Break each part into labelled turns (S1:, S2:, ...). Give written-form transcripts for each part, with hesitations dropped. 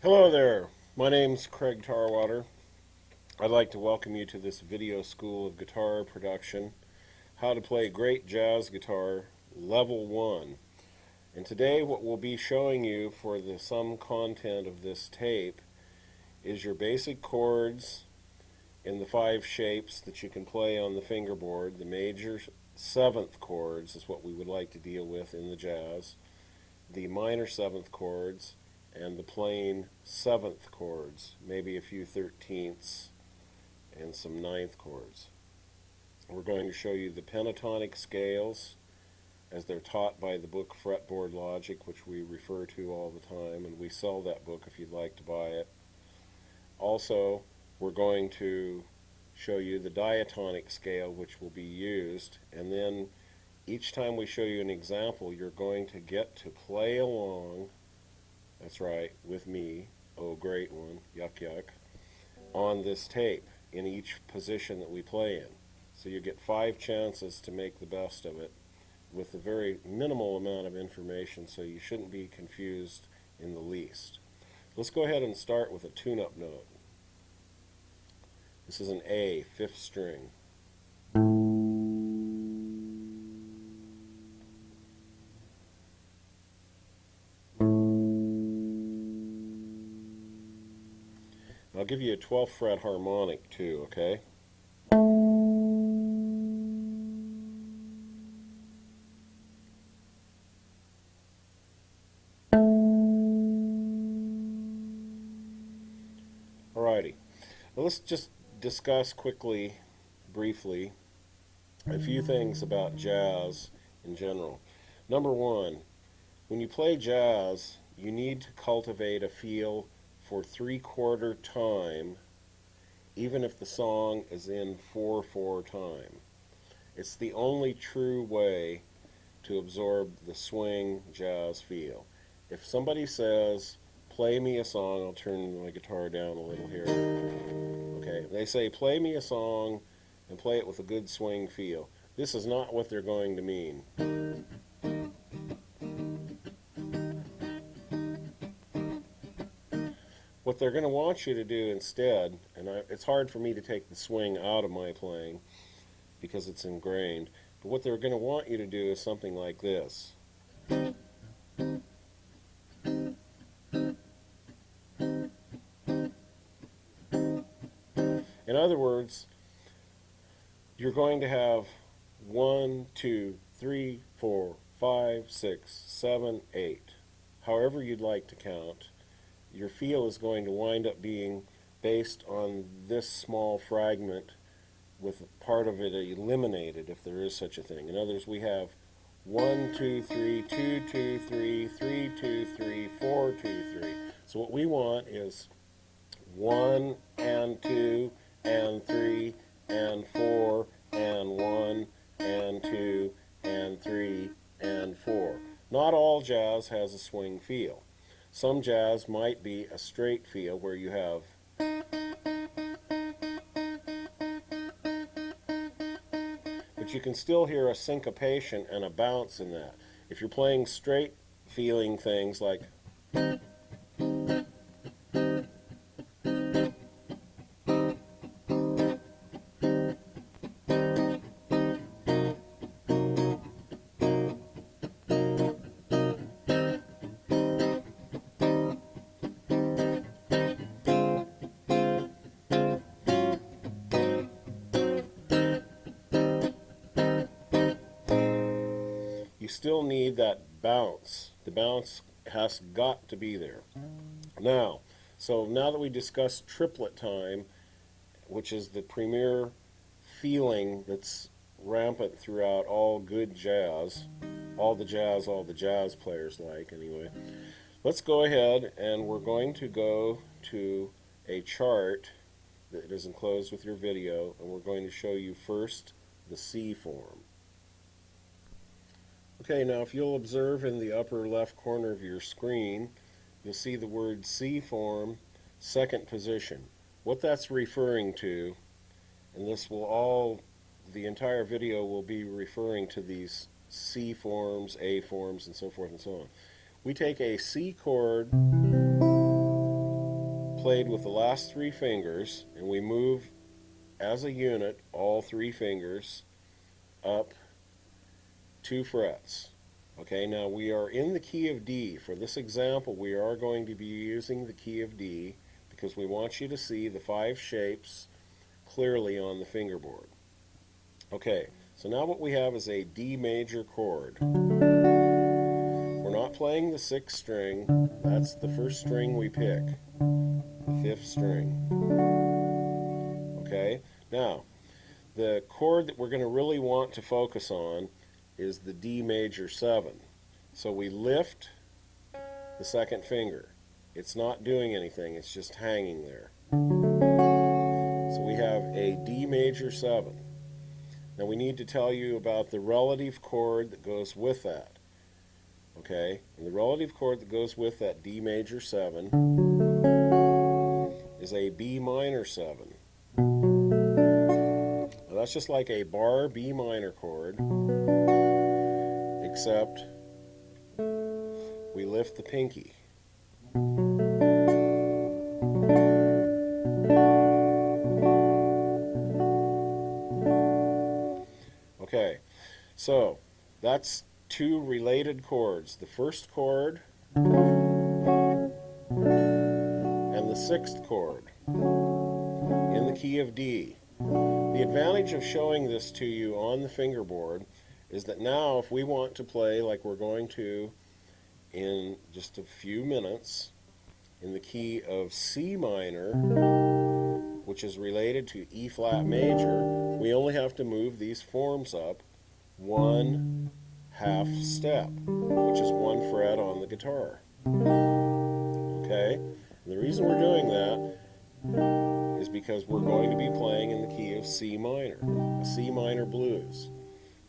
S1: Hello there, my name's Craig Tarwater. I'd like to welcome you to this video school of guitar production, how to play great jazz guitar, level 1. And today what we'll be showing you for the some content of this tape is your basic chords in the 5 shapes that you can play on the fingerboard. The major 7th chords is what we would like to deal with in the jazz, the minor 7th chords, and the plain 7th chords, maybe a few 13ths and some 9th chords. We're going to show you the pentatonic scales as they're taught by the book Fretboard Logic, which we refer to all the time, and we sell that book if you'd like to buy it. Also, we're going to show you the diatonic scale which will be used, and then each time we show you an example, you're going to get to play along, that's right, with me, oh great one, yuck yuck, on this tape in each position that we play in. So you get 5 chances to make the best of it with a very minimal amount of information, so you shouldn't be confused in the least. Let's go ahead and start with a tune-up note. This is an A, 5th string. I'll give you a 12th fret harmonic too, okay? Alrighty. Well, let's just discuss quickly, briefly, a few things about jazz in general. Number 1, when you play jazz, you need to cultivate a feel for 3/4 time, even if the song is in 4/4 time. It's the only true way to absorb the swing jazz feel. If somebody says, play me a song, I'll turn my guitar down a little here. Okay, they say, play me a song and play it with a good swing feel. This is not what they're going to mean. What they're going to want you to do instead, and it's hard for me to take the swing out of my playing because it's ingrained, but what they're going to want you to do is something like this. In other words, you're going to have 1, 2, 3, 4, 5, 6, 7, 8, however you'd like to count. Your feel is going to wind up being based on this small fragment with part of it eliminated, if there is such a thing. In other words, we have 1, 2, 3, 2, 2, 3, 3, 2, 3, 4, 2, 3. So what we want is 1 and 2 and 3 and 4 and 1 and 2 and 3 and 4. Not all jazz has a swing feel. Some jazz might be a straight feel where you have but you can still hear a syncopation and a bounce in that. If you're playing straight feeling things like you still need that bounce. The bounce has got to be there. Now that we discussed triplet time, which is the premier feeling that's rampant throughout all good jazz, all the jazz players like anyway, let's go ahead and we're going to go to a chart that is enclosed with your video, and we're going to show you first the C form. Okay, now if you'll observe in the upper left corner of your screen, you'll see the word C form, second position. What that's referring to, and the entire video will be referring to these C forms, A forms, and so forth and so on. We take a C chord played with the last 3 fingers, and we move as a unit all 3 fingers up 2 frets. Okay, now we are in the key of D. For this example, we are going to be using the key of D because we want you to see the 5 shapes clearly on the fingerboard. Okay, so now what we have is a D major chord. We're not playing the 6th string. That's the first string we pick, the 5th string. Okay, now the chord that we're going to really want to focus on is the D major 7. So we lift the 2nd finger. It's not doing anything, it's just hanging there. So we have a D major 7. Now we need to tell you about the relative chord that goes with that. Okay, and the relative chord that goes with that D major 7 is a B minor 7. Now that's just like a bar B minor chord, except we lift the pinkie. Okay, so that's 2 related chords. The first chord and the 6th chord in the key of D. The advantage of showing this to you on the fingerboard is that now if we want to play like we're going to in just a few minutes in the key of C minor, which is related to E flat major, we only have to move these forms up 1 half step, which is 1 fret on the guitar. Okay? And the reason we're doing that is because we're going to be playing in the key of C minor, a C minor blues.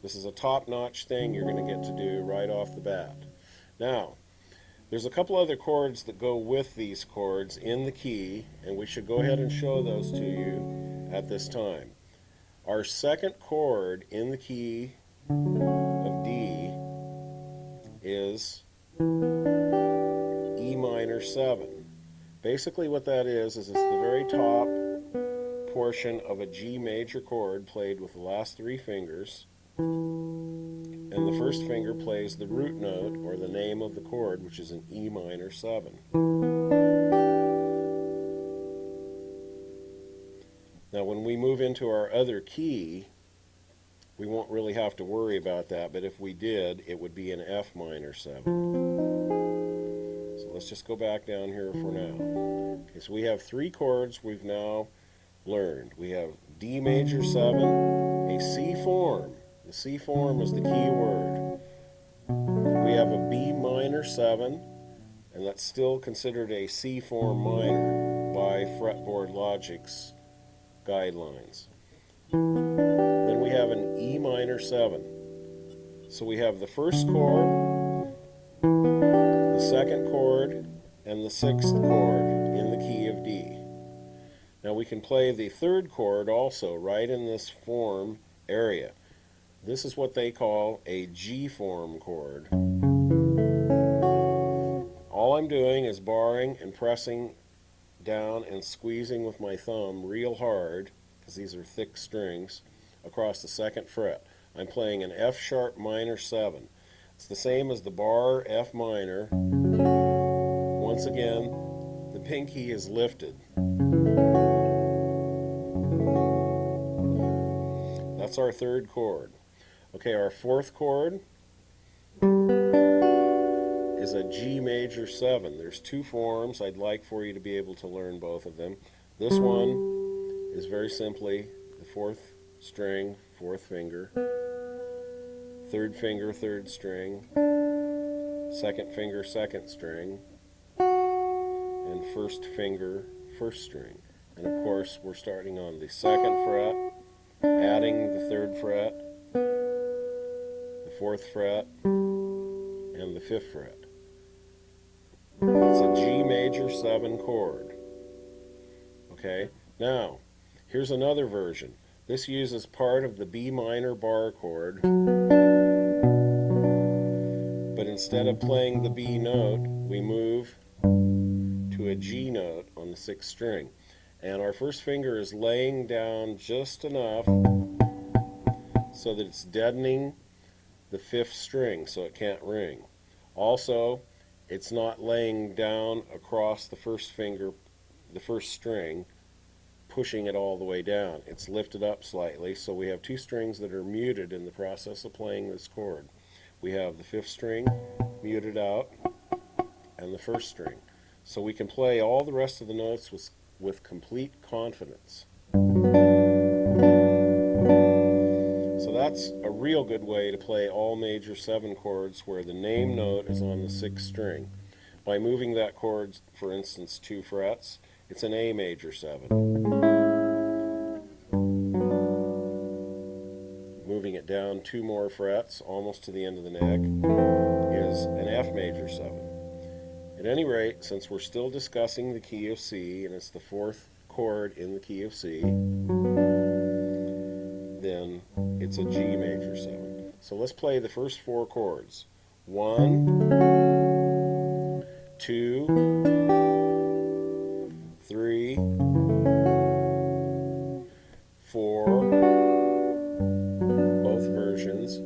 S1: This is a top-notch thing you're going to get to do right off the bat. Now, there's a couple other chords that go with these chords in the key, and we should go ahead and show those to you at this time. Our second chord in the key of D is E minor 7. Basically what that is it's the very top portion of a G major chord played with the last 3 fingers, and the first finger plays the root note or the name of the chord, which is an E minor 7. Now when we move into our other key, we won't really have to worry about that, but if we did, it would be an F minor 7. So let's just go back down here for now. Okay, so we have 3 chords we've now learned. We have D major 7, a C form. The C form is the key word. We have a B minor 7, and that's still considered a C form minor by fretboard logic's guidelines. Then we have an E minor 7. So we have the first chord, the second chord, and the sixth chord in the key of D. Now we can play the third chord also right in this form area. This is what they call a G form chord. All I'm doing is barring and pressing down and squeezing with my thumb real hard, because these are thick strings, across the second fret. I'm playing an F sharp minor 7. It's the same as the bar F minor. Once again, the pinkie is lifted. That's our third chord. Okay, our fourth chord is a G major 7. There's two forms. I'd like for you to be able to learn both of them. This one is very simply the fourth string, fourth finger, third finger, third string, second finger, second string, and first finger, first string. And of course, we're starting on the second fret, adding the third fret, the fourth fret, and the fifth fret. It's a G major 7 chord. Okay, now here's another version. This uses part of the B minor bar chord, but instead of playing the B note, we move to a G note on the sixth string. And our first finger is laying down just enough so that it's deadening the fifth string so it can't ring. Also, it's not laying down across the first finger, the first string, pushing it all the way down. It's lifted up slightly, so we have two strings that are muted in the process of playing this chord. We have the fifth string muted out and the first string. So we can play all the rest of the notes with complete confidence. So that's a real good way to play all major 7 chords where the name note is on the sixth string. By moving that chord, for instance, 2 frets, it's an A major 7. Moving it down 2 more frets, almost to the end of the neck, is an F major 7. At any rate, since we're still discussing the key of C, and it's the fourth chord in the key of C, then it's a G major 7. So let's play the first 4 chords. 1, 2, 3, 4, both versions.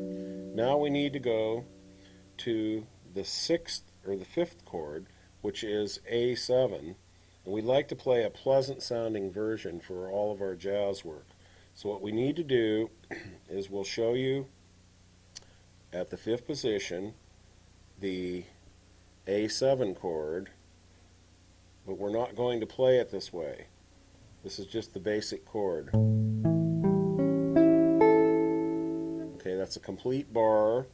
S1: Now we need to go to the sixth or the fifth chord, which is A7, and we'd like to play a pleasant sounding version for all of our jazz work. So what we need to do is we'll show you at the fifth position the A7 chord, but we're not going to play it this way. This is just the basic chord. Okay, that's a complete bar,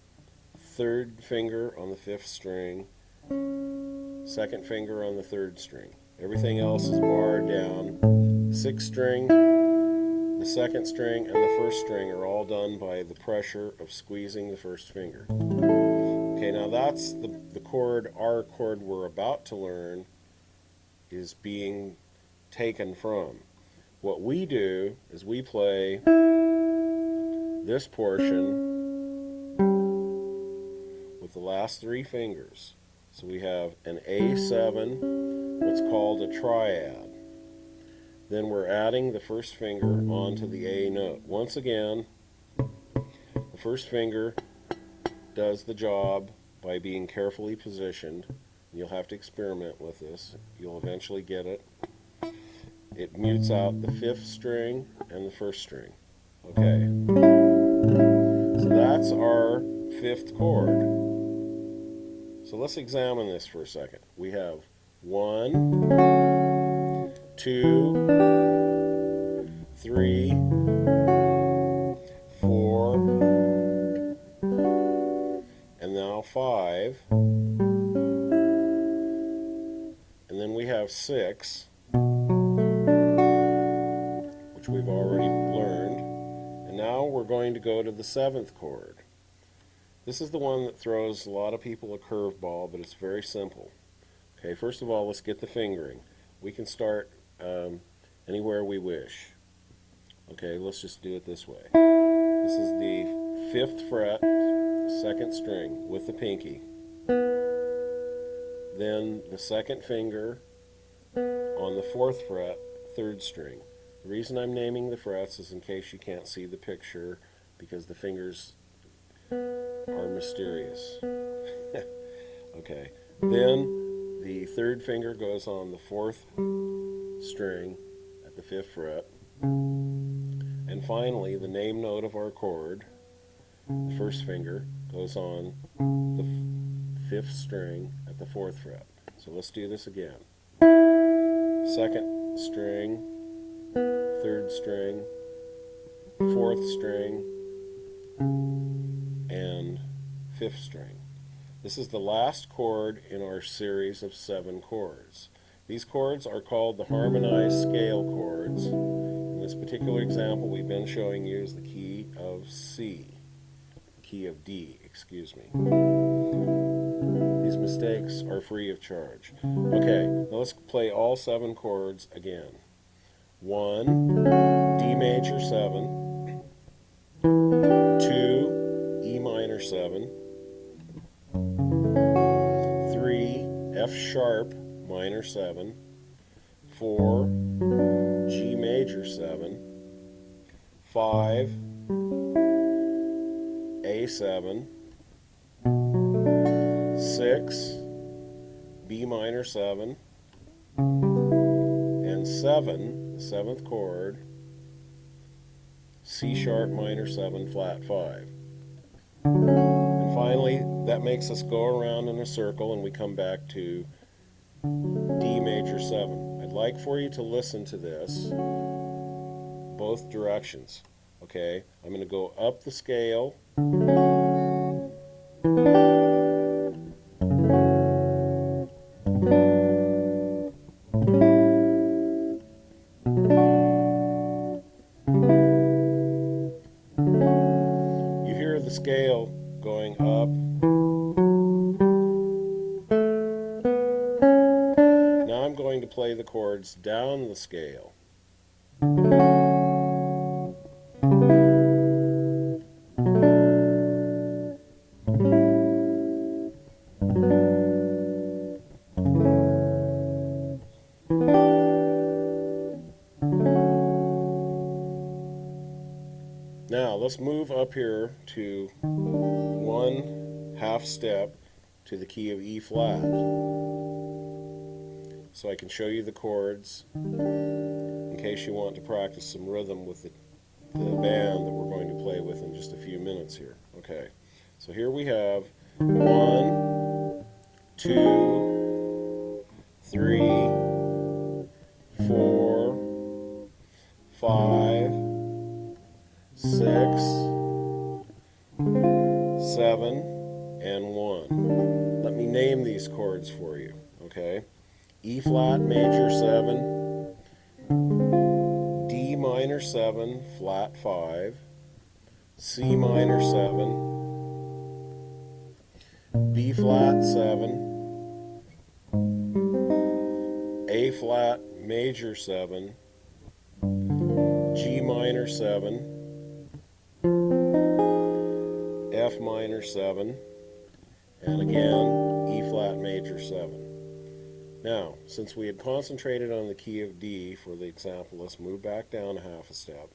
S1: third finger on the fifth string, second finger on the third string. Everything else is barred down. The sixth string, the second string, and the first string are all done by the pressure of squeezing the first finger. Okay, now that's the chord, our chord we're about to learn is being taken from. What we do is we play this portion with the last 3 fingers. So we have an A7, what's called a triad. Then we're adding the first finger onto the A note. Once again, the first finger does the job by being carefully positioned. You'll have to experiment with this. You'll eventually get it. It mutes out the fifth string and the first string. Okay. So that's our fifth chord. So let's examine this for a second. We have 1, 2, 3, 4, and now 5, and then we have 6, which we've already learned. And now we're going to go to the 7th chord. This is the one that throws a lot of people a curveball, but it's very simple. Okay, first of all, let's get the fingering. We can start anywhere we wish. Okay, let's just do it this way. This is the 5th fret, 2nd string with the pinky. Then the 2nd finger on the 4th fret, 3rd string. The reason I'm naming the frets is in case you can't see the picture, because the fingers are mysterious. Okay, then the 3rd finger goes on the 4th string at the 5th fret. And finally, the name note of our chord, the 1st finger, goes on the 5th string at the 4th fret. So let's do this again. 2nd string, 3rd string, 4th string, and 5th string. This is the last chord in our series of 7 chords. These chords are called the harmonized scale chords. In this particular example, we've been showing you is the key of C, key of D, excuse me. These mistakes are free of charge. Okay, now let's play all 7 chords again. 1, D major 7, 2, E minor 7, 3, F sharp minor 7, 4, G major 7, 5, A7, 6, B minor 7, and 7, the 7th chord, C sharp minor 7, flat 5. And finally, that makes us go around in a circle and we come back to D major 7. I'd like for you to listen to this both directions. Okay, I'm going to go up the scale. You hear the scale going up. Now I'm going to play the chords down the scale. Now let's move up here to 1 half step to the key of E flat, so I can show you the chords in case you want to practice some rhythm with the band that we're going to play with in just a few minutes here. Okay, so here we have 1, 2, 3, 4, 5, 6, 7, and 1. Let me name these chords for you, okay? E flat major 7, D minor 7, flat 5, C minor 7, B flat 7, A flat major 7, G minor 7, F minor 7, and again E flat major 7. Now, since we had concentrated on the key of D for the example, let's move back down a half a step.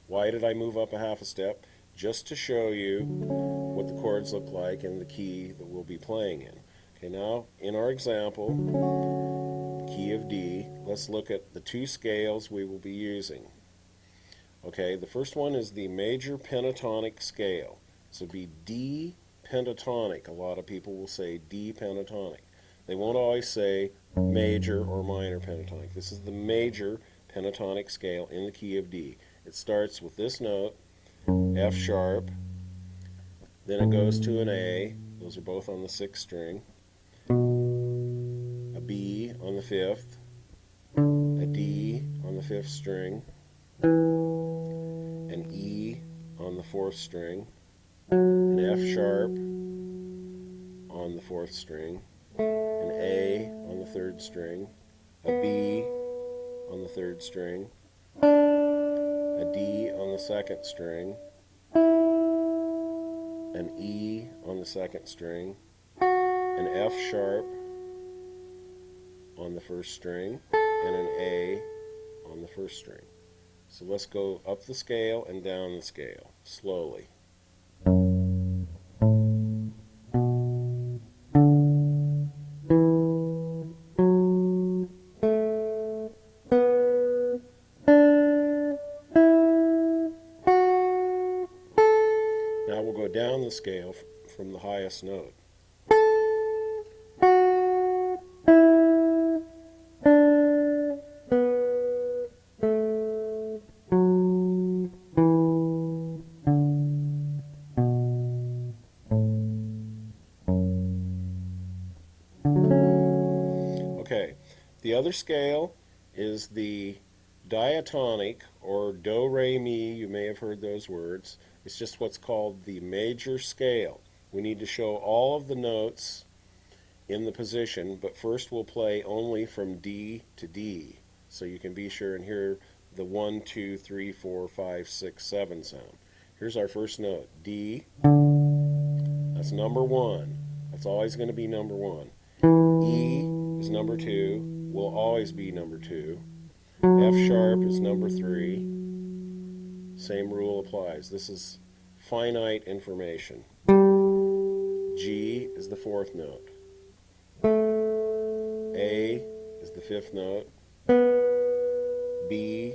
S1: Why did I move up a half a step? Just to show you what the chords look like in the key that we'll be playing in. Okay, now in our example, key of D, let's look at the 2 scales we will be using. Okay, the first one is the major pentatonic scale. So it'd be D pentatonic. A lot of people will say D pentatonic. They won't always say major or minor pentatonic. This is the major pentatonic scale in the key of D. It starts with this note, F sharp, then it goes to an A, Those are both on the 6th string. A B on the 5th. A D on the 5th string. An E on the 4th string. An F sharp on the 4th string. An A on the 3rd string. A B on the 3rd string. A D on the 2nd string. An E on the 2nd string. An F sharp on the 1st string, and an A on the 1st string. So let's go up the scale and down the scale, slowly. Now we'll go down the scale from the highest note. Okay, the other scale is the diatonic, or do, re, mi. You may have heard those words. It's just what's called the major scale. We need to show all of the notes in the position, but first we'll play only from D to D, so you can be sure and hear the 1, 2, 3, 4, 5, 6, 7 sound. Here's our first note, D. That's number 1. That's always going to be number 1. E is number 2, will always be number 2. F sharp is number 3. Same rule applies. This is finite information. G is the 4th note. A is the 5th note. B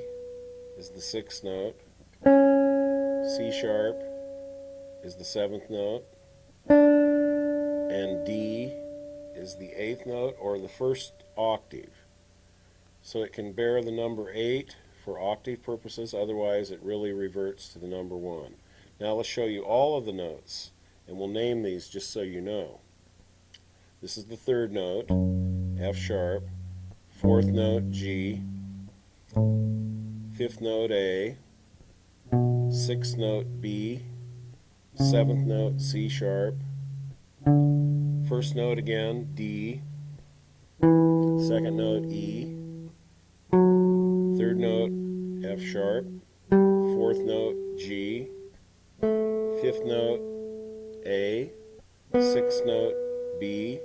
S1: is the 6th note. C sharp is the 7th note. And D is the 8th note, or the 1st octave. So it can bear the number 8 for octave purposes, otherwise it really reverts to the number 1. Now let's show you all of the notes, and we'll name these just so you know. This is the 3rd note, F sharp, 4th note, G, 5th note, A, 6th note, B, 7th note, C sharp, 1st note again, D, 2nd note, E, 3rd note, F sharp, 4th note, G, 5th note, A, 6th note, B,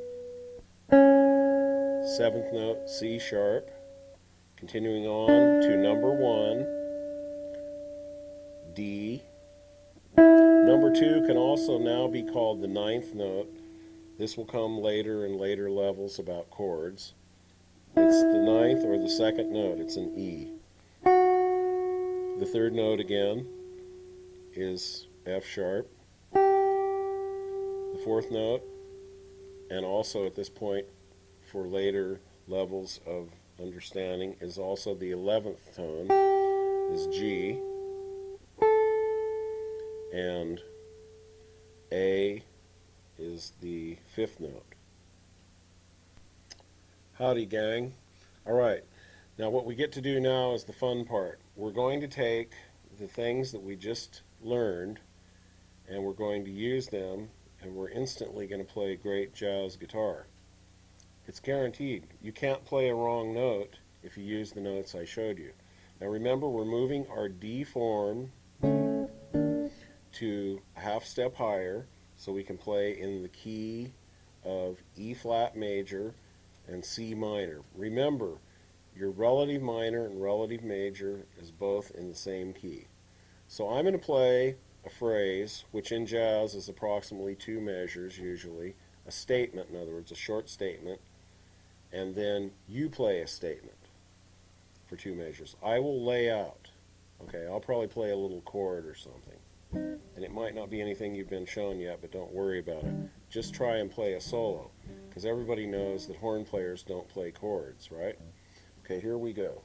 S1: 7th note, C sharp. Continuing on to number 1, D. Number 2 can also now be called the 9th note. This will come later in later levels about chords. It's the 9th or the 2nd note. It's an E. The 3rd note again is F sharp. The 4th note, and also at this point for later levels of understanding, is also the 11th tone, is G. And A is the 5th note. Howdy, gang. Alright, now what we get to do now is the fun part. We're going to take the things that we just learned and we're going to use them, and we're instantly going to play great jazz guitar. It's guaranteed. You can't play a wrong note if you use the notes I showed you. Now remember, we're moving our D form to a half step higher so we can play in the key of E flat major and C minor. Remember, your relative minor and relative major is both in the same key. So I'm going to play a phrase, which in jazz is approximately 2 measures usually, a statement, in other words, a short statement, and then you play a statement for 2 measures. I will lay out. Okay, I'll probably play a little chord or something. And it might not be anything you've been shown yet, but don't worry about it. Just try and play a solo, because everybody knows that horn players don't play chords, right? Okay, here we go.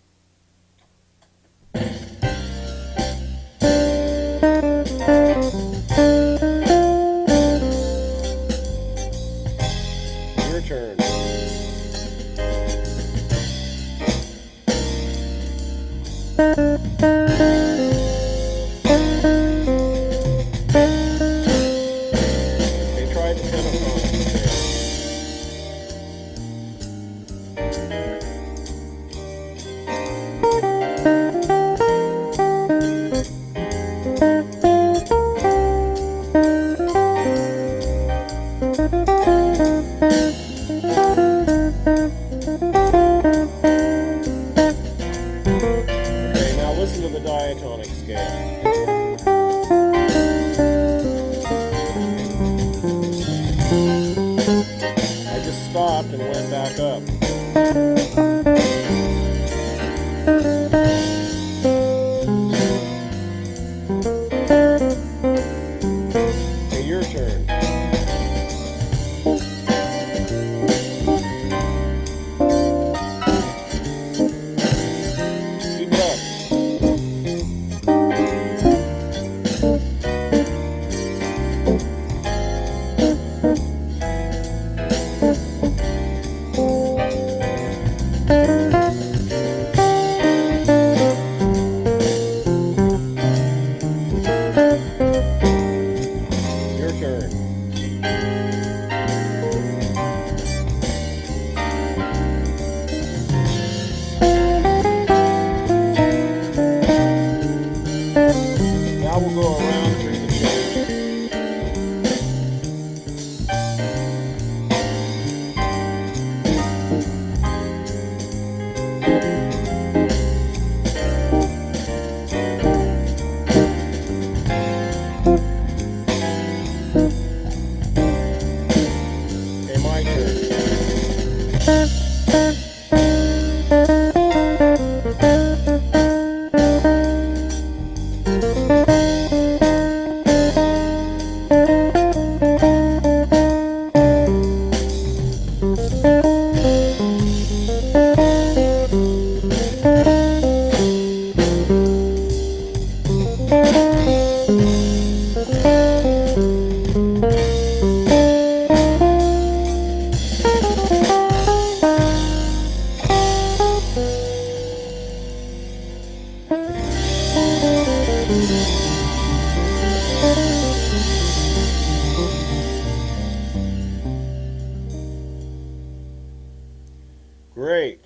S1: Great.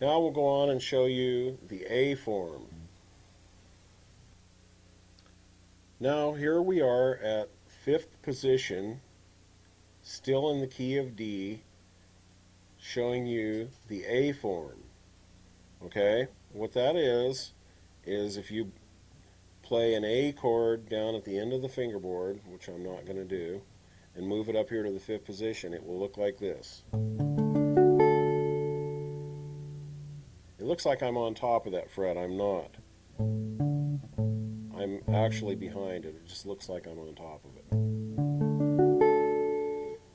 S1: Now we'll go on and show you the A form. Now here we are at 5th position, still in the key of D, showing you the A form. Okay? What that is if you play an A chord down at the end of the fingerboard, which I'm not going to do, and move it up here to the 5th position, it will look like this. It looks like I'm on top of that fret. I'm not. I'm actually behind it. It just looks like I'm on top of it.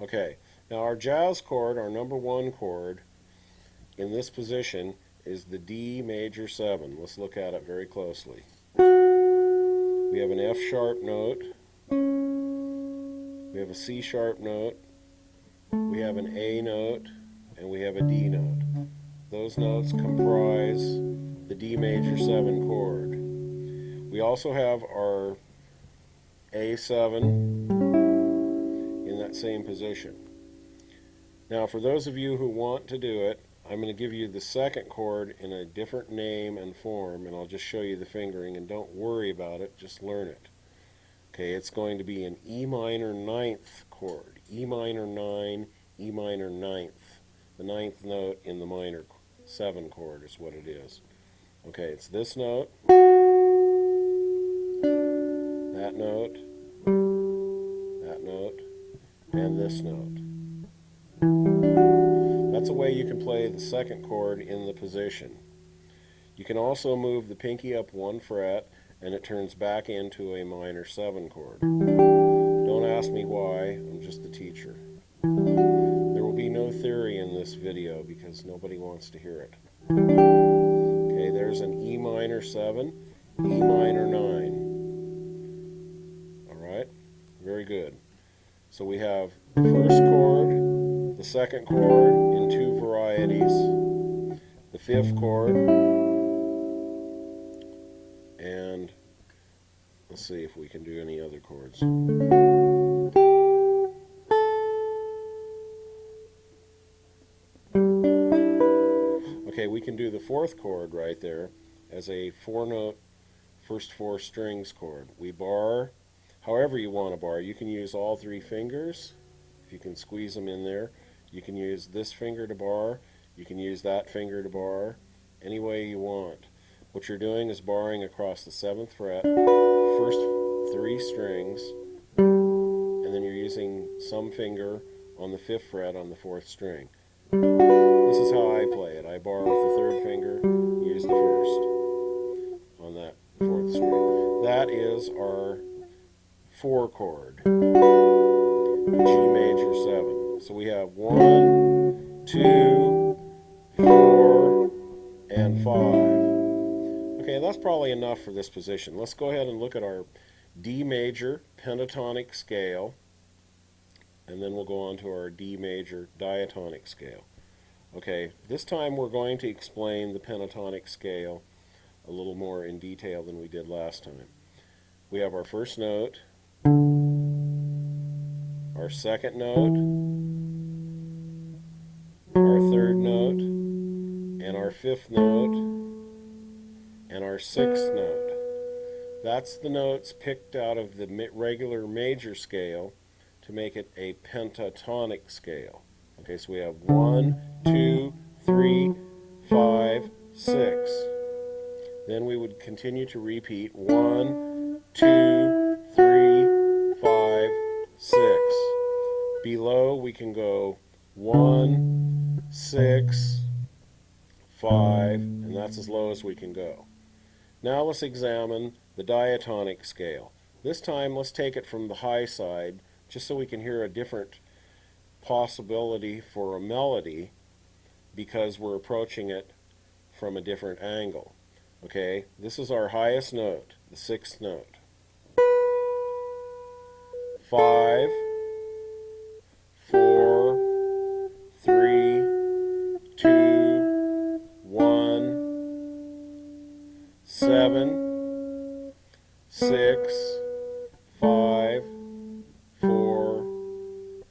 S1: Okay, now our jazz chord, our number 1 chord, in this position is the D major 7. Let's look at it very closely. We have an F sharp note, we have a C sharp note, we have an A note, and we have a D note. Those notes comprise the D major 7 chord. We also have our A7 in that same position. Now for those of you who want to do it, I'm going to give you the 2nd chord in a different name and form, and I'll just show you the fingering, and don't worry about it, just learn it. Okay, it's going to be an E minor 9th chord. E minor 9, E minor 9th. The 9th note in the minor 7 chord is what it is. Okay, it's this note, that note, and this note. That's a way you can play the 2nd chord in the position. You can also move the pinky up 1 fret and it turns back into a minor 7 chord. Don't ask me why, I'm just the teacher. There will be no theory in this video because nobody wants to hear it. Okay, there's an E minor 7, E minor 9. Alright, very good. So we have the 1st chord, the 2nd chord in 2 varieties, the 5th chord, and let's see if we can do any other chords. Okay, we can do the 4th chord right there as a 4-note first 4 strings chord. We bar however you want to bar. You can use all 3 fingers if you can squeeze them in there. You can use this finger to bar, you can use that finger to bar, any way you want. What you're doing is barring across the 7th fret, first 3 strings, and then you're using some finger on the 5th fret on the 4th string. This is how I play it. I bar with the 3rd finger, use the 1st on that 4th string. That is our 4 chord, G major 7. So we have 1, 2, 4, and 5. Okay, that's probably enough for this position. Let's go ahead and look at our D major pentatonic scale, and then we'll go on to our D major diatonic scale. Okay, this time we're going to explain the pentatonic scale a little more in detail than we did last time. We have our 1st note, our 2nd note, our 3rd note, and our 5th note, and our 6th note. That's the notes picked out of the regular major scale to make it a pentatonic scale. Okay, so we have 1, 2, 3, 5, 6. Then we would continue to repeat 1, 2, 3, 5, 6. Below we can go 1, 6, 5, and that's as low as we can go. Now let's examine the diatonic scale. This time let's take it from the high side just so we can hear a different possibility for a melody because we're approaching it from a different angle. Okay, this is our highest note, the 6th note. 5, 4, 3, 2, 1, 7, 6, 5, 4,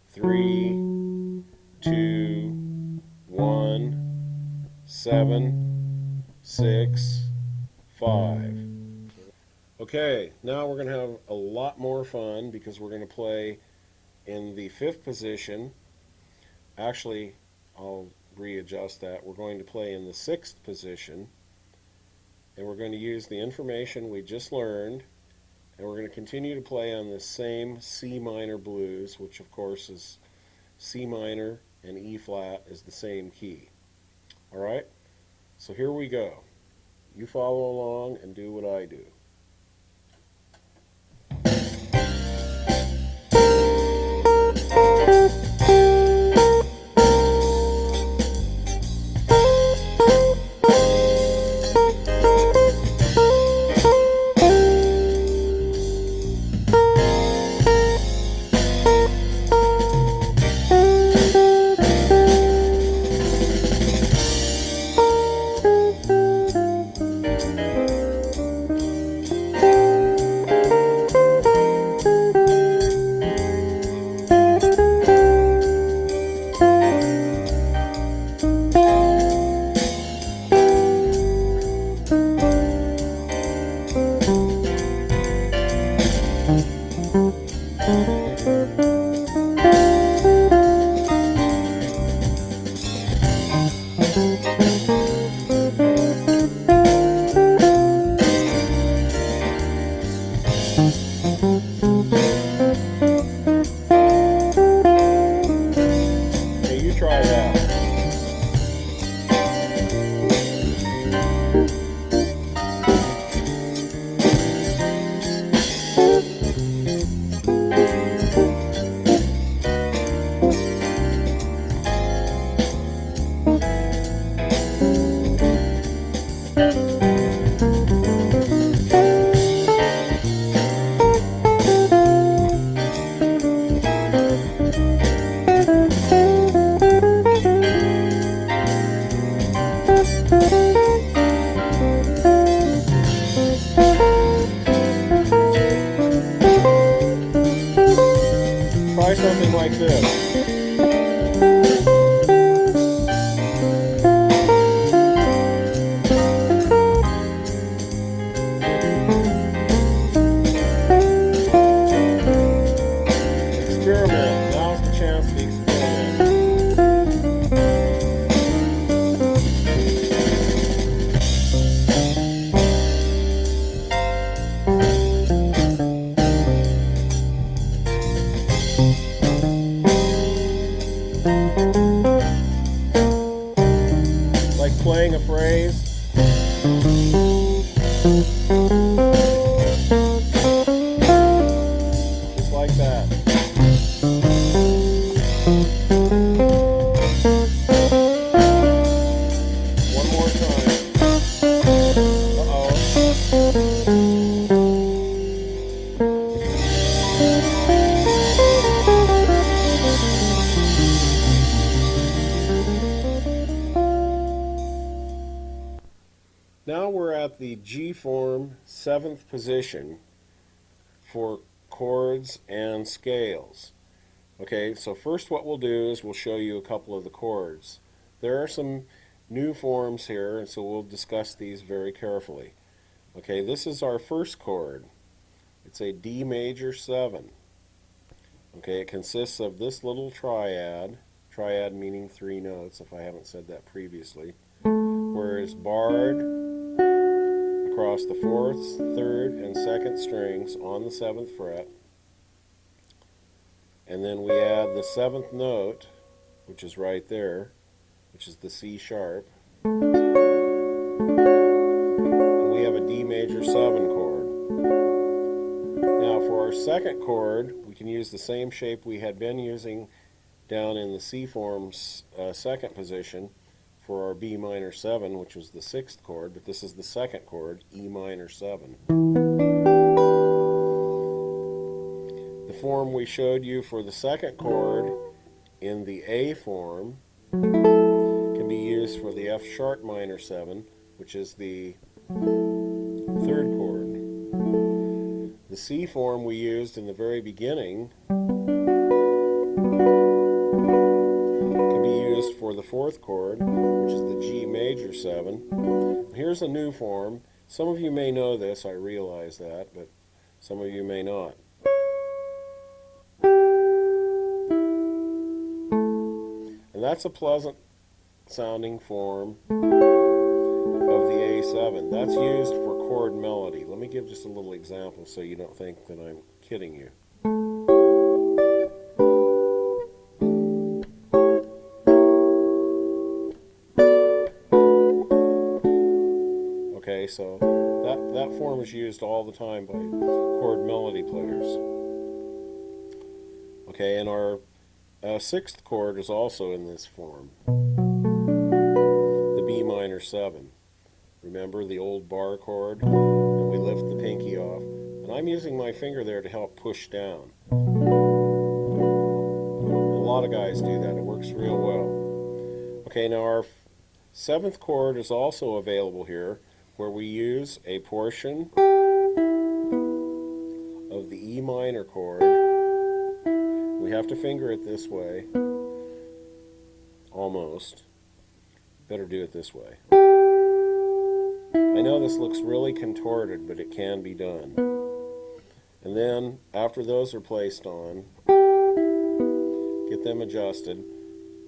S1: 3, 2, 1, 7, 6, 5. Okay, now we're going to have a lot more fun because we're going to play in the 5th position. Actually, I'll readjust that. We're going to play in the 6th position, and we're going to use the information we just learned, and we're going to continue to play on the same C minor blues, which of course is C minor and E flat is the same key. Alright, so here we go. You follow along and do what I do. Okay, you try that. Try something like this. Experiment. Now's the chance to experiment. Like playing a phrase. Just like that. One more time. Uh-oh. Now we're at the G form 7th position for chords and scales. Okay, so first what we'll do is we'll show you a couple of the chords. There are some new forms here, and so we'll discuss these very carefully. Okay, this is our first chord. It's a D major 7. Okay, it consists of this little triad meaning 3 notes, if I haven't said that previously, where it's barred across the 4th, 3rd, and 2nd strings on the 7th fret. And then we add the 7th note, which is right there, which is the C sharp. And we have a D major 7 chord. Now for our second chord, we can use the same shape we had been using down in the C form's 2nd position for our B minor 7, which was the 6th chord, but this is the 2nd chord, E minor 7. The form we showed you for the 2nd chord in the A form can be used for the F sharp minor 7, which is the 3rd chord. The C form we used in the very beginning can be used for the fourth chord, which is the G major 7. Here's a new form. Some of you may know this, I realize that, but some of you may not. And that's a pleasant sounding form of the A7. That's used for chord melody. Let me give just a little example so you don't think that I'm kidding you. Okay, so that form is used all the time by chord melody players. Okay, and our sixth chord is also in this form, the B minor 7. Remember the old bar chord? And we lift the pinky off. And I'm using my finger there to help push down. And a lot of guys do that. It works real well. Okay, now our seventh chord is also available here, where we use a portion of the E minor chord. We have to finger it this way. Almost. Better do it this way. I know this looks really contorted, but it can be done. And then, after those are placed on, get them adjusted.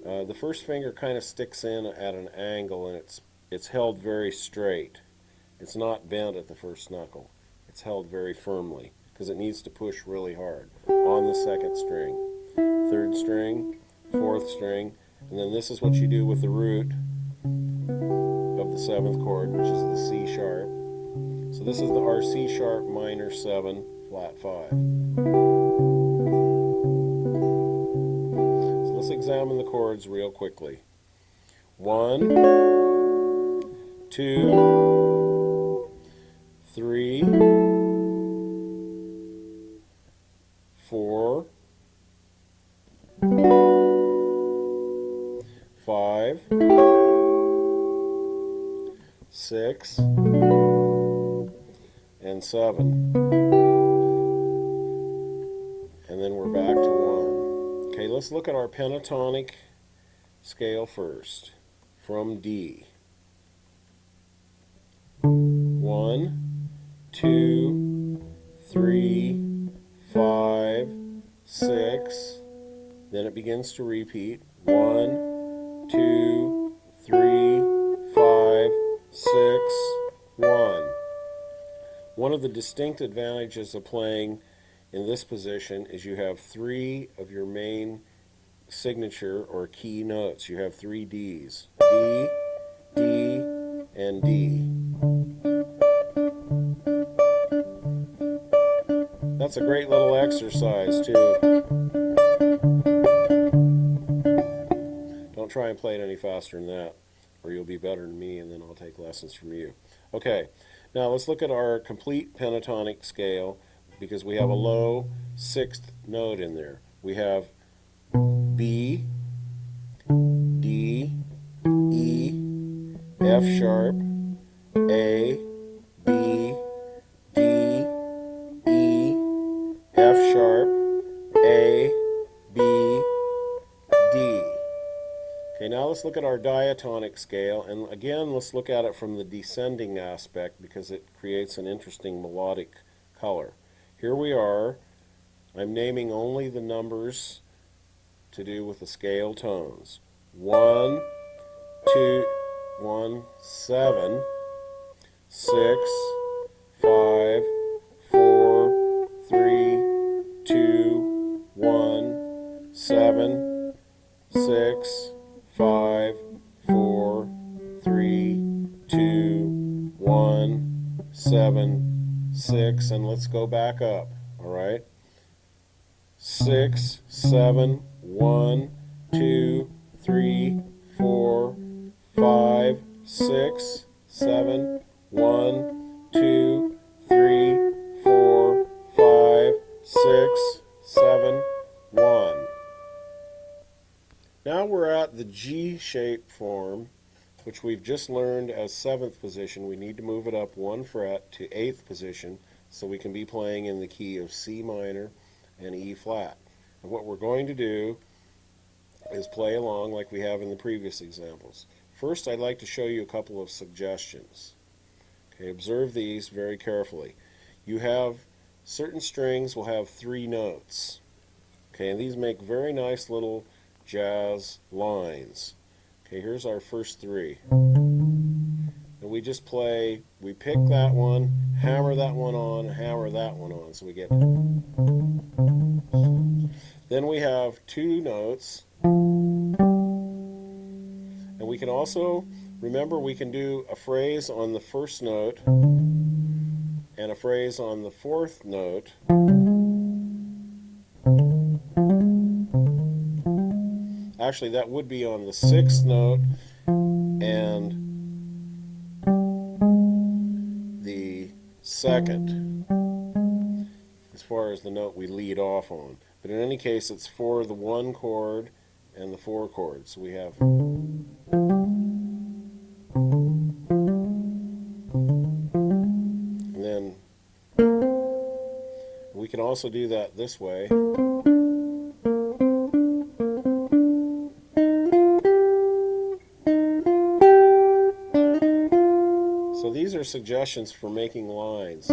S1: The first finger kind of sticks in at an angle, and it's held very straight. It's not bent at the first knuckle. It's held very firmly, because it needs to push really hard on the second string, third string, fourth string, and then this is what you do with the root of the seventh chord, which is the C sharp. So this is our C sharp minor 7 flat 5. So let's examine the chords real quickly. 1, 2, 3, 4, 5, 6, and 7. And then we're back to 1. Okay, let's look at our pentatonic scale first, from D. 1, 2, 3, 5, 6. Then it begins to repeat. 1, 2, 3, 5, 6, 1. One of the distinct advantages of playing in this position is you have 3 of your main signature or key notes. You have 3 Ds. D, D, and D. That's a great little exercise too. Don't try and play it any faster than that, or you'll be better than me, and then I'll take lessons from you. Okay, now let's look at our complete pentatonic scale, because we have a low 6th note in there. We have B, D, E, F sharp, A, B, D, E, F sharp, A, B, D. Okay, now let's look at our diatonic scale, and again let's look at it from the descending aspect because it creates an interesting melodic color. Here we are. I'm naming only the numbers to do with the scale tones. 1, 2, 1, 7, 6, 5, 4, 3, 2, 1, 7, 6, 5, 4, 3, 2, 1, 7, 6, and let's go back up, all right? 6, 7, 1, 2, 3, 4, 5, 6, 7, 1, 2, 3, 4, 5, 6, 7, 1. Now we're at the G-shaped form, which we've just learned as 7th position. We need to move it up 1 fret to 8th position so we can be playing in the key of C minor and E flat. And what we're going to do is play along like we have in the previous examples. First, I'd like to show you a couple of suggestions. Okay, observe these very carefully. You have certain strings will have 3 notes. Okay, and these make very nice little jazz lines. Okay, here's our first 3. And we just play, we pick that one, hammer that one on, hammer that one on. So we get. Then we have 2 notes. And we can also, remember, we can do a phrase on the first note and a phrase on the 4th note. Actually, that would be on the 6th note and the 2nd, as far as the note we lead off on. But in any case, it's for the 1 chord and the 4 chords. So we have. And then we can also do that this way. So these are suggestions for making lines.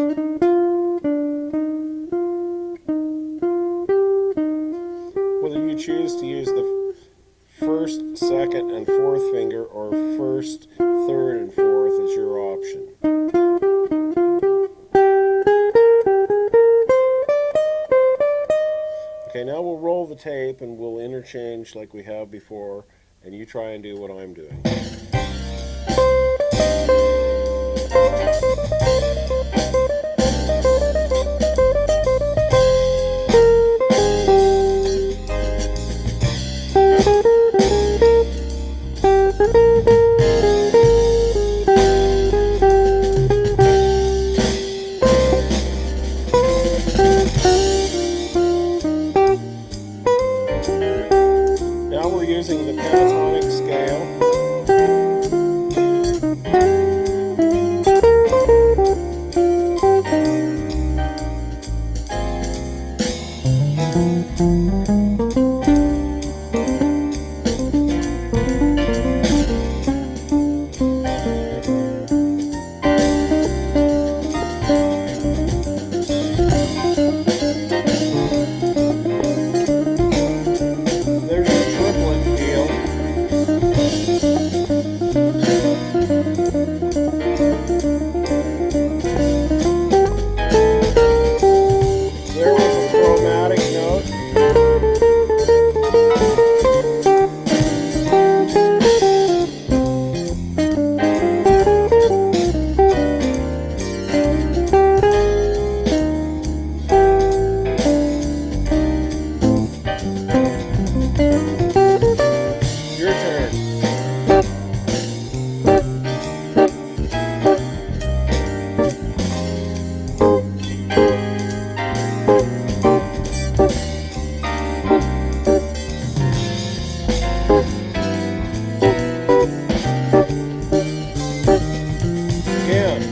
S1: Whether you choose to use the 1st, 2nd, and 4th finger, or 1st, 3rd, and 4th is your option. Okay, now we'll roll the tape and we'll interchange like we have before, and you try and do what I'm doing. Now we're using the pentatonic scale. There's your triplet feel. There was a chromatic note. Your turn. Again.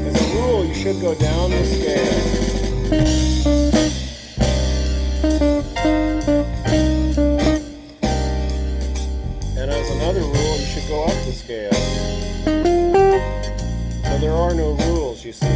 S1: As a rule, you should go down the scale. And as another rule, you should go up the scale. So there are no rules, you see.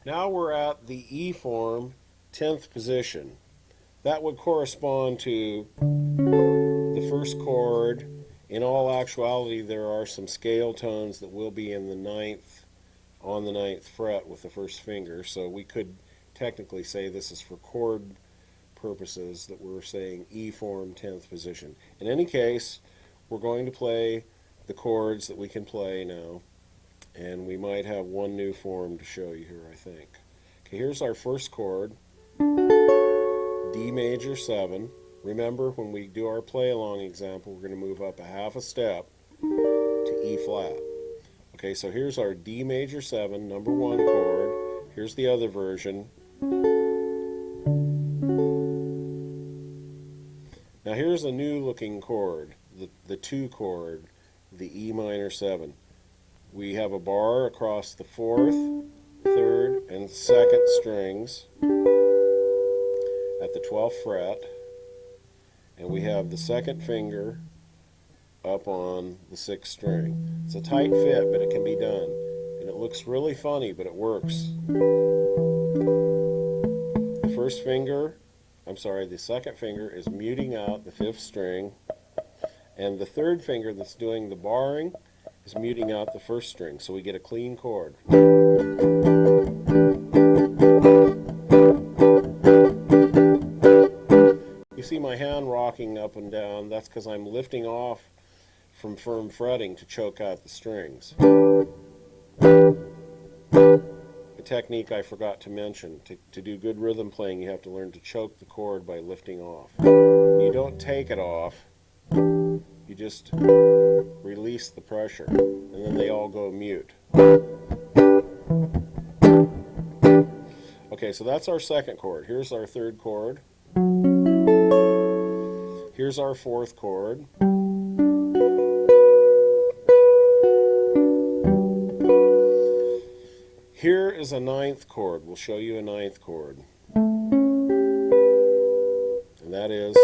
S1: Now we're at the E form, 10th position. That would correspond to the first chord. In all actuality, there are some scale tones that will be in the 9th, on the 9th fret with the first finger, so we could technically say this is for chord purposes that we're saying E form 10th position. In any case, we're going to play the chords that we can play now, and we might have one new form to show you here, I think. Okay, here's our first chord, D major 7. Remember, when we do our play along example, we're going to move up a half a step to E flat. Okay, so here's our D major 7, number 1 chord. Here's the other version. Now here's a new looking chord, the 2 chord, the E minor 7. We have a bar across the 4th, 3rd, and 2nd strings at the 12th fret, and we have the 2nd finger up on the 6th string. It's a tight fit, but it can be done, and it looks really funny, but it works. The first finger, the 2nd finger is muting out the 5th string, and the 3rd finger that's doing the barring is muting out the 1st string, so we get a clean chord. You see my hand rocking up and down. That's because I'm lifting off from firm fretting to choke out the strings. A technique I forgot to mention. To do good rhythm playing, you have to learn to choke the chord by lifting off. You don't take it off, you just release the pressure, and then they all go mute. Okay, so that's our 2nd chord. Here's our 3rd chord. Here's our 4th chord. Here is a 9th chord. We'll show you a 9th chord. And that is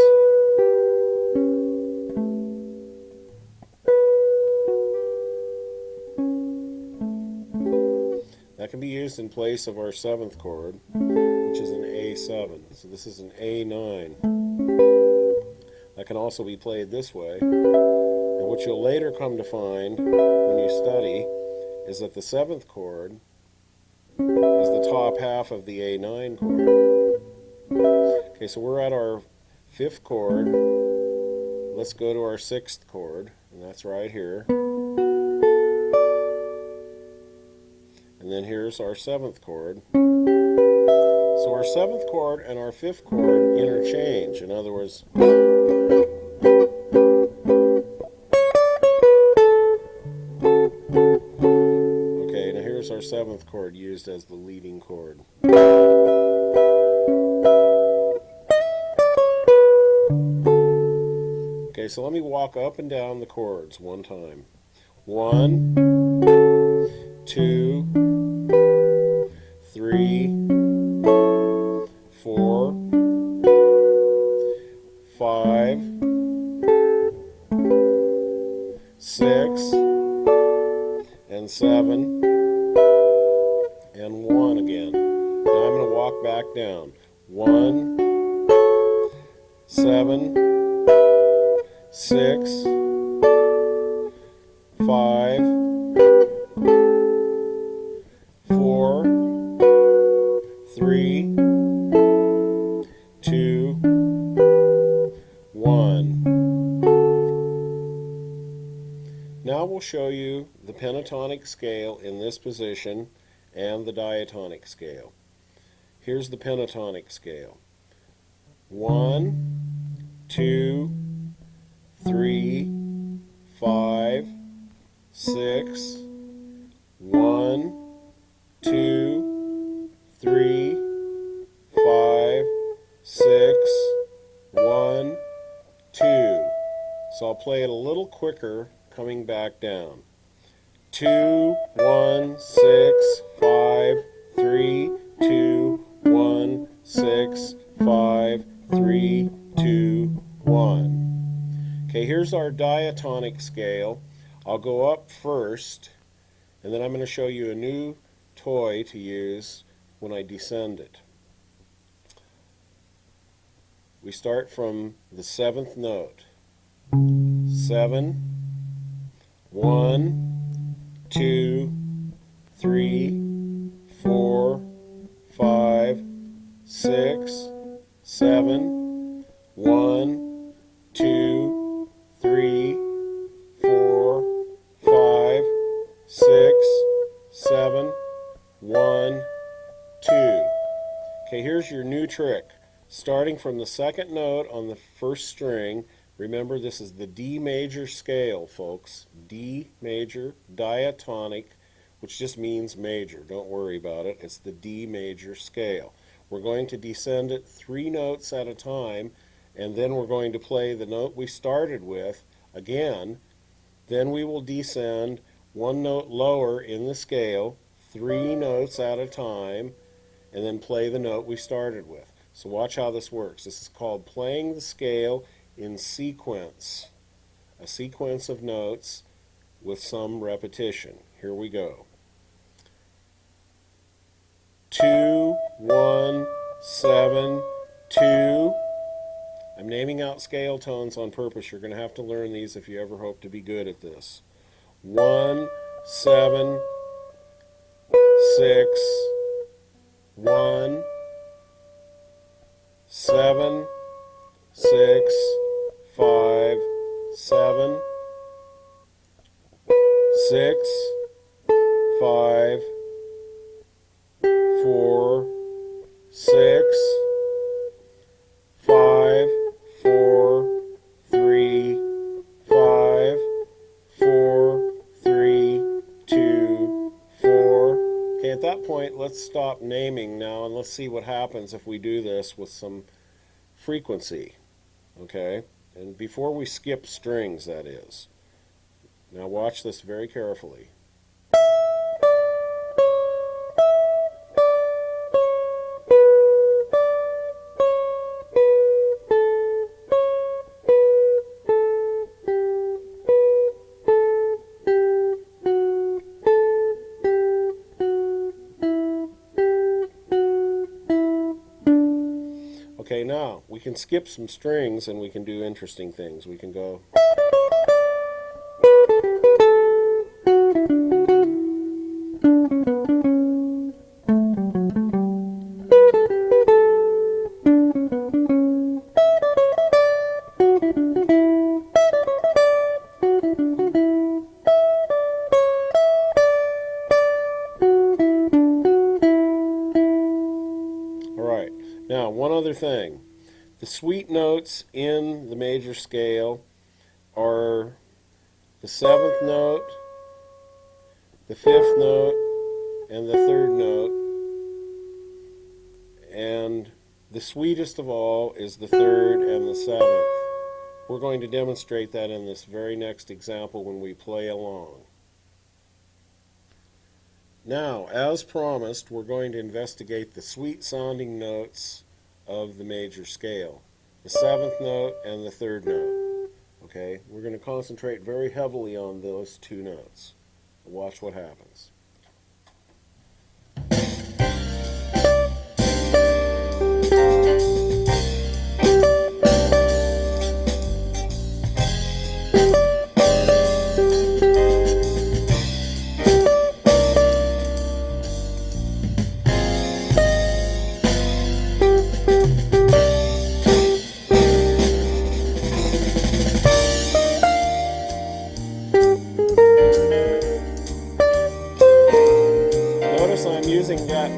S1: that can be used in place of our 7th chord, which is an A7. So this is an A9. That can also be played this way. And what you'll later come to find when you study is that the 7th chord is the top half of the A9 chord. Okay, so we're at our 5th chord. Let's go to our 6th chord, and that's right here. And then here's our 7th chord. So our 7th chord and our 5th chord interchange. In other words, okay, now here's our 7th chord used as the leading chord. Okay, so let me walk up and down the chords one time. 1, 2, 3, 4, 5, 6, and 7, and 1 again. Now I'm going to walk back down. 1, 7, 6, 5, 4, 3, 2, 1. Now we'll show you the pentatonic scale in this position and the diatonic scale. Here's the pentatonic scale. 1, 2, 3, 5, 6, 1, 2, 3, 5, 6, 1, 2. So I'll play it a little quicker coming back down. 2, 1, 6, 5, 3, 2, 1, 6, 5, 3, 2, 1. Okay, here's our diatonic scale. I'll go up first, and then I'm going to show you a new toy to use when I descend it. We start from the 7th note. 7, 1, 2, 3, 4, 5, 6, 7, 1, 2, 3, 4, 5, 6, 7, 1, 2. Okay, here's your new trick. Starting from the second note on the first string, remember this is the D major scale, folks. D major, diatonic, which just means major. Don't worry about it. It's the D major scale. We're going to descend it 3 notes at a time, and then we're going to play the note we started with again. Then we will descend 1 note lower in the scale, 3 notes at a time, and then play the note we started with. So watch how this works. This is called playing the scale in sequence. A sequence of notes with some repetition. Here we go. 2, 1, 7, 2. I'm naming out scale tones on purpose. You're going to have to learn these if you ever hope to be good at this. 1, 7, 6, 1, 7, 6, 5, 7, 6, 5, 4, 6, 5, 4, 3, 5, 4, 3, 2, 4. Okay, at that point, let's stop naming now and let's see what happens if we do this with some frequency. Okay, and before we skip strings, that is. Now watch this very carefully. Okay, now we can skip some strings and we can do interesting things. We can go. Now, one other thing. The sweet notes in the major scale are the 7th note, the 5th note, and the 3rd note. And the sweetest of all is the 3rd and the 7th. We're going to demonstrate that in this very next example when we play along. Now, as promised, we're going to investigate the sweet sounding notes of the major scale. The 7th note and the 3rd note. Okay, we're going to concentrate very heavily on those 2 notes. Watch what happens. I'm using the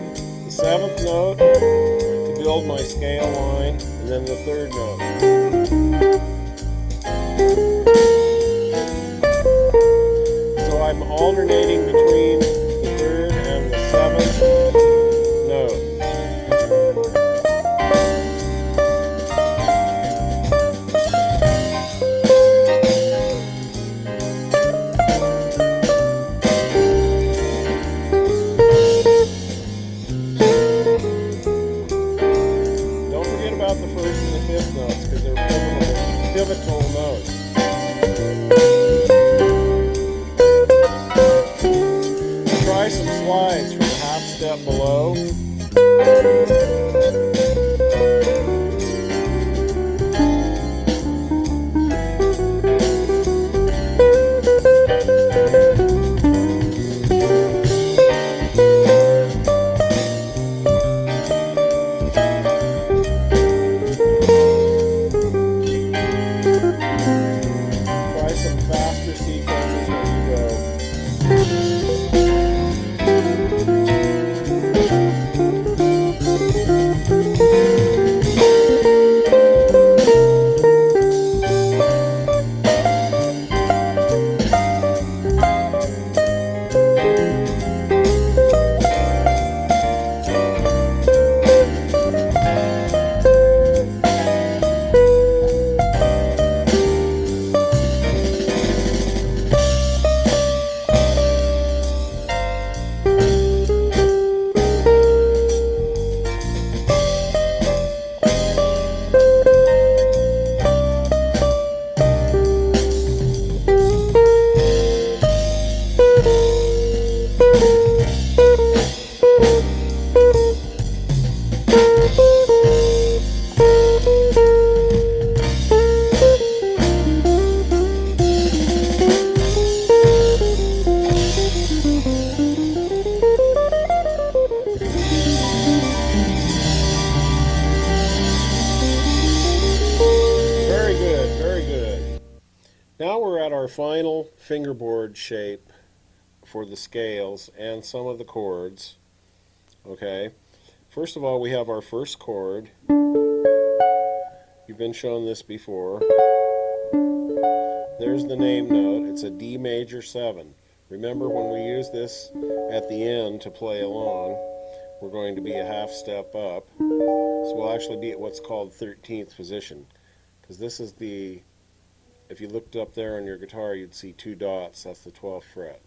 S1: 7th note to build my scale line, and then the 3rd note. So I'm alternating between the 3rd and the 7th note. The 1st and the 5th notes because they're pivotal notes. Try some slides from a half step below. final fingerboard shape for the scales and some of the chords. Okay, first of all, we have our first chord. You've been shown this before. There's the name note. It's a D major 7. Remember, when we use this at the end to play along, we're going to be a half step up. So we'll actually be at what's called 13th position, because this is the, if you looked up there on your guitar, you'd see 2 dots. That's the 12th fret.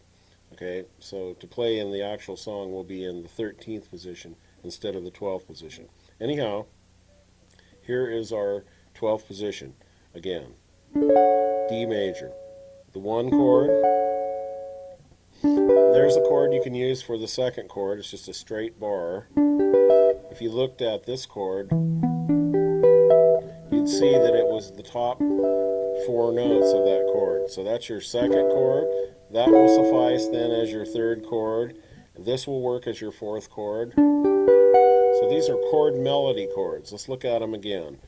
S1: Okay, so to play in the actual song, we'll be in the 13th position instead of the 12th position. Anyhow, here is our 12th position. Again, D major. The 1 chord. There's a chord you can use for the second chord. It's just a straight bar. If you looked at this chord, you'd see that it was the top 4 notes of that chord. So that's your second chord. That will suffice then as your third chord. This will work as your 4th chord. So these are chord melody chords. Let's look at them again.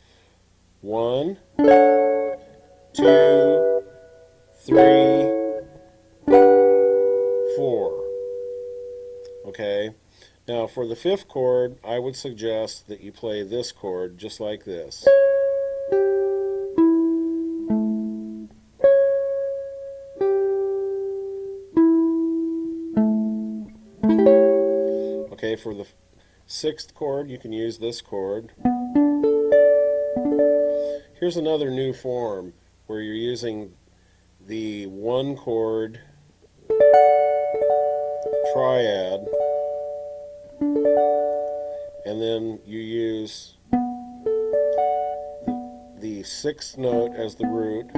S1: 1, 2, 3, 4. Okay, now for the 5th chord, I would suggest that you play this chord just like this. Okay, for the 6th chord, you can use this chord. Here's another new form where you're using the 1 chord triad, and then you use the 6th note as the root,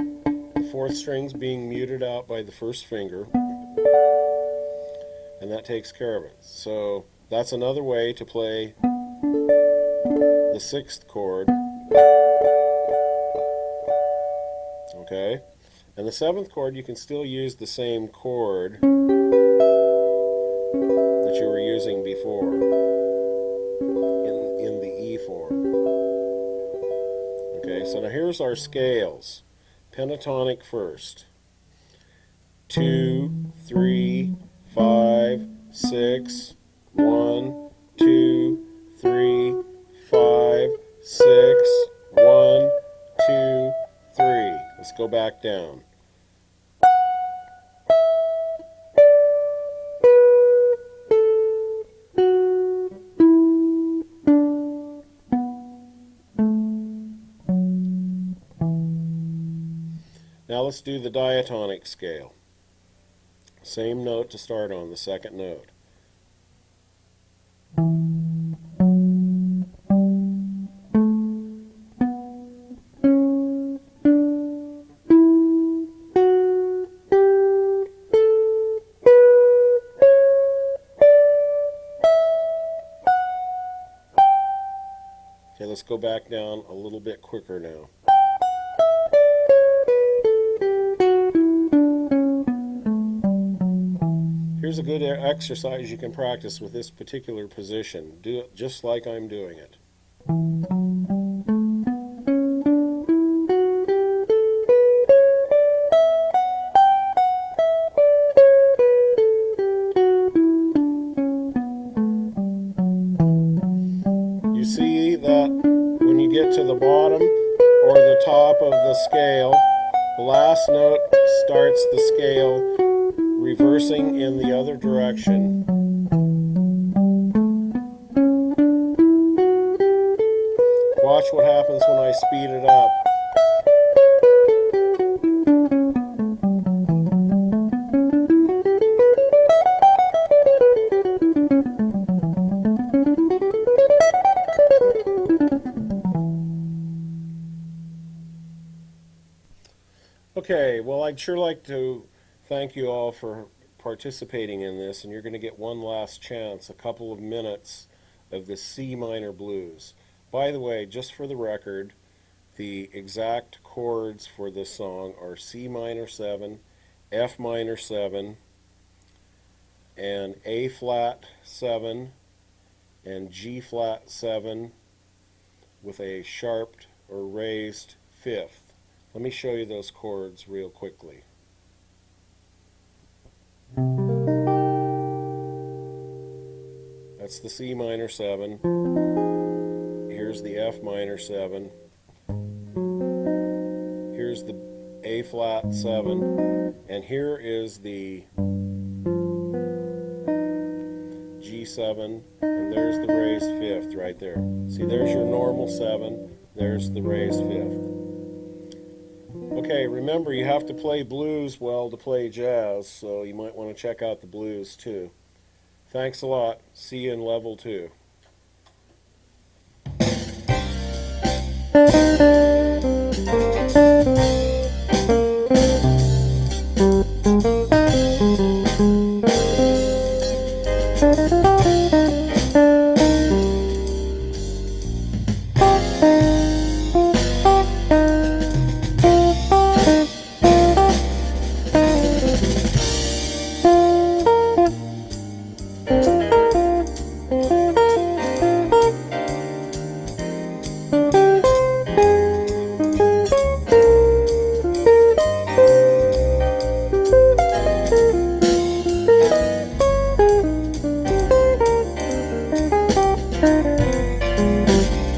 S1: the 4th string's being muted out by the 1st finger, and that takes care of it. So that's another way to play the 6th chord. Okay, and the 7th chord, you can still use the same chord that you were using before in the E form. Okay, so now here's our scales. Pentatonic first. 2, 3, 5, 6, 1, 2, 3, 5, 6, 1, 2, 3. Let's go back down. Now let's do the diatonic scale. Same note to start on, the 2nd note. Okay, let's go back down a little bit quicker now. Here's a good exercise you can practice with this particular position. Do it just like I'm doing it. You see that when you get to the bottom or the top of the scale, the last note starts the scale reversing in the other direction. Watch what happens when I speed it up. Okay, well, I'd sure like to thank you all for participating in this, and you're going to get one last chance, a couple of minutes of the C minor blues. By the way, just for the record, the exact chords for this song are C minor 7, F minor 7, and A flat 7, and G flat 7 with a sharped or raised 5th. Let me show you those chords real quickly. That's the C minor 7. Here's the F minor 7. Here's the A flat 7. And here is the G7. And there's the raised 5th right there. See, there's your normal 7. There's the raised 5th. Okay, remember you have to play blues well to play jazz, so you might want to check out the blues too. Thanks a lot. See you in level 2.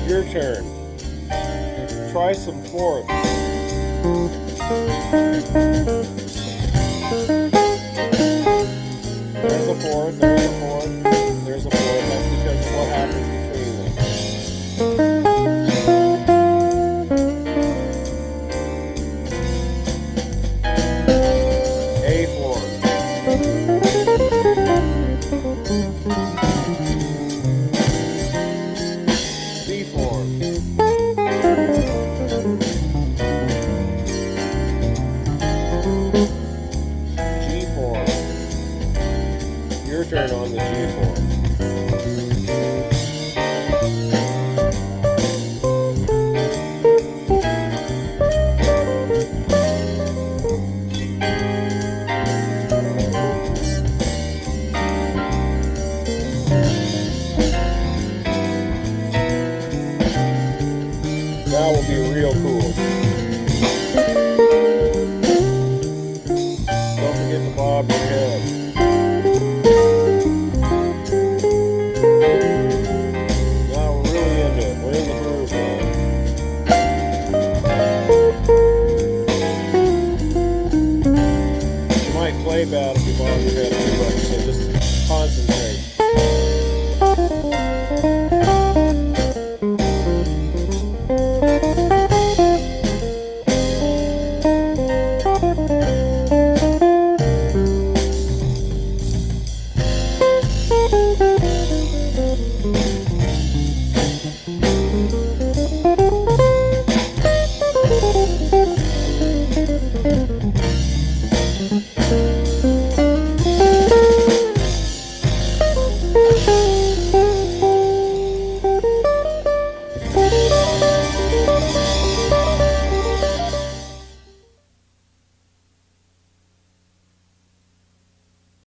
S1: Your turn. Try some fourths. There's a fourth, there's a fourth, there's a fourth. That's because of what happens between them. A fourth. C form. G form. Your turn on the G form. That will be real cool. Don't forget to bob your head. Now we're really into it. We're in the groove now. You might play bad if you bob your head too much, so just concentrate.